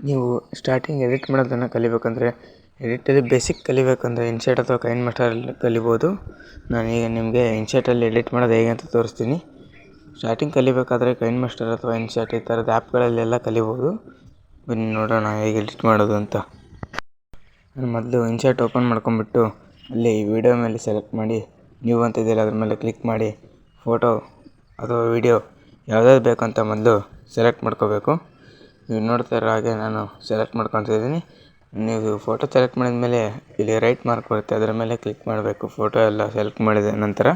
ನೀವು starting edit ಮಾಡೋದನ್ನು ಕಲಿಬೇಕಂದ್ರೆ ಎಡಿಟಲ್ಲಿ basic ಕಲಿಬೇಕಂದ್ರೆ ಇನ್ಶರ್ಟ್ ಅಥವಾ ಕೈನ್ ಮಾಸ್ಟರಲ್ಲಿ ಕಲಿಬೋದು. ನಾನೀಗ ನಿಮಗೆ ಇನ್ಶರ್ಟಲ್ಲಿ ಎಡಿಟ್ ಮಾಡೋದು ಹೇಗೆ ಅಂತ ತೋರಿಸ್ತೀನಿ. ಸ್ಟಾರ್ಟಿಂಗ್ ಕಲಿಬೇಕಾದ್ರೆ ಕೈನ್ ಮಾಸ್ಟರ್ ಅಥವಾ ಇನ್ಶರ್ಟ್ ಈ ಥರದ ಆ್ಯಪ್ಗಳಲ್ಲೆಲ್ಲ ಕಲಿಬೋದು. ಬನ್ನಿ ನೋಡೋಣ ಹೇಗೆ ಎಡಿಟ್ ಮಾಡೋದು ಅಂತ. ನಾನು ಮೊದಲು ಇನ್ಶರ್ಟ್ ಓಪನ್ ಮಾಡ್ಕೊಂಬಿಟ್ಟು ಅಲ್ಲಿ ವಿಡಿಯೋ ಮೇಲೆ ಸೆಲೆಕ್ಟ್ ಮಾಡಿ ನ್ಯೂ ಅಂತ ಇದೆಯಲ್ಲ ಅದ್ರ ಮೇಲೆ ಕ್ಲಿಕ್ ಮಾಡಿ ಫೋಟೋ ಅಥವಾ ವಿಡಿಯೋ ಯಾವ್ದಾದ್ರು ಬೇಕಂತ ಮೊದಲು ಸೆಲೆಕ್ಟ್ ಮಾಡ್ಕೋಬೇಕು. ನೀವು ನೋಡ್ತಾ ಇರೋ ಹಾಗೆ ನಾನು ಸೆಲೆಕ್ಟ್ ಮಾಡ್ಕೊತಿದ್ದೀನಿ. ನೀವು ಫೋಟೋ ಸೆಲೆಕ್ಟ್ ಮಾಡಿದ ಮೇಲೆ ಇಲ್ಲಿ ರೈಟ್ ಮಾರ್ಕ್ ಬರುತ್ತೆ, ಅದರ ಮೇಲೆ ಕ್ಲಿಕ್ ಮಾಡಬೇಕು. ಫೋಟೋ ಎಲ್ಲ ಸೆಲೆಕ್ಟ್ ಮಾಡಿದ ನಂತರ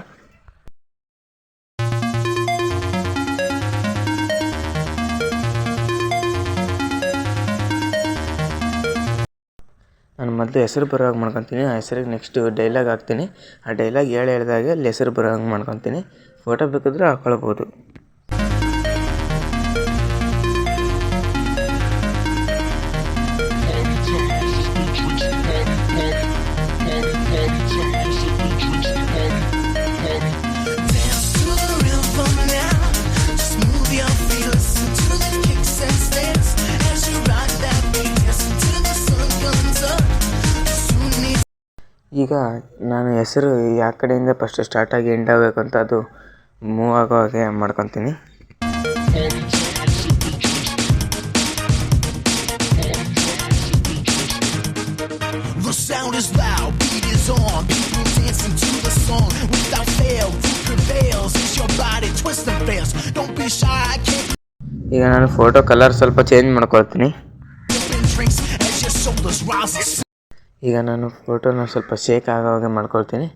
ನಾನು ಮೊದಲು ಹೆಸರು ಬರೋ ಹಾಗೆ ಮಾಡ್ಕೊತೀನಿ. ಆ ಹೆಸರಿಗೆ ನೆಕ್ಸ್ಟ್ ಡೈಲಾಗ್ ಹಾಕ್ತೀನಿ. ಆ ಡೈಲಾಗ್ ಹೇಳ್ದಾಗೆ ಅಲ್ಲಿ ಹೆಸರು ಬರೋ ಹಾಗೆ ಮಾಡ್ಕೊತೀನಿ. ಫೋಟೋ ಬೇಕಾದರೆ ಹಾಕ್ಕೊಳ್ಬೋದು. ಈಗ ನಾನು ಹೆಸರು ಯಾವ ಕಡೆಯಿಂದ ಫಸ್ಟ್ ಸ್ಟಾರ್ಟಾಗಿ ಎಂಡ್ ಆಗಬೇಕಂತ ಅದು ಮೂವ್ ಆಗೋ ಹಾಗೆ ಮಾಡ್ಕೊತೀನಿ. ಈಗ ನಾನು ಫೋಟೋ ಕಲರ್ ಸ್ವಲ್ಪ ಚೇಂಜ್ ಮಾಡ್ಕೊಳ್ತೀನಿ. ಈಗ ನಾನು ಫೋಟೋನ ಸ್ವಲ್ಪ ಶೇಕ್ ಆಗೋ ಹಾಗೆ ಮಾಡ್ಕೊಳ್ತೀನಿ.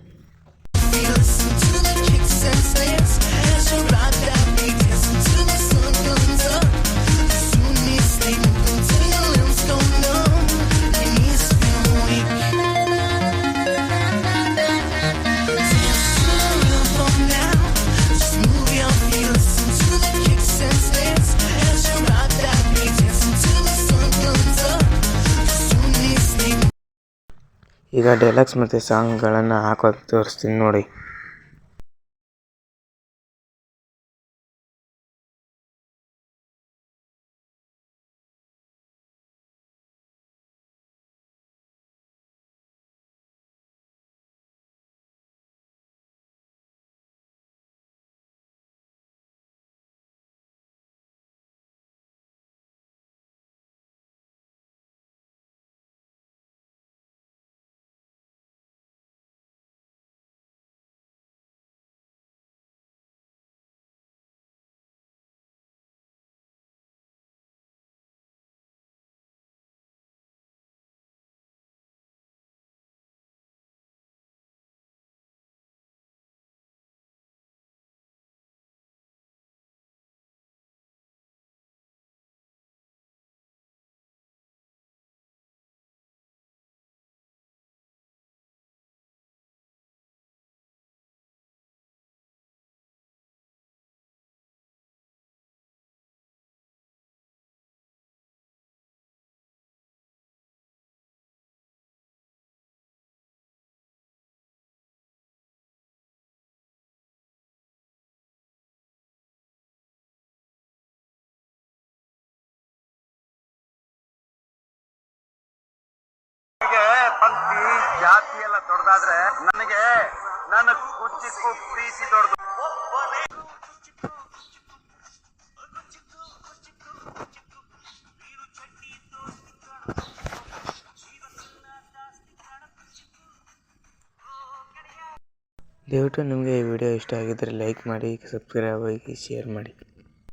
ಈಗ ಡೈಲಾಗ್ಸ್ ಮತ್ತು ಸಾಂಗ್ಗಳನ್ನು ಹಾಕೋದು ತೋರಿಸ್ತೀನಿ ನೋಡಿ. ಪಂಕ್ತಿ ಜಾತಿ ಎಲ್ಲ ದೊಡ್ಡದಾದ್ರೆ ನನಗೆ ನನ್ನ ಕುಚಿಕ್ಕು ಪ್ರೀತಿ ದೊಡ್ಡದು. ದಯವಿಟ್ಟು ನಿಮಗೆ ಈ ವಿಡಿಯೋ ಇಷ್ಟ ಆಗಿದ್ದರೆ ಲೈಕ್ ಮಾಡಿ, ಸಬ್ಸ್ಕ್ರೈಬ್ ಆಗಿ, ಶೇರ್ ಮಾಡಿ.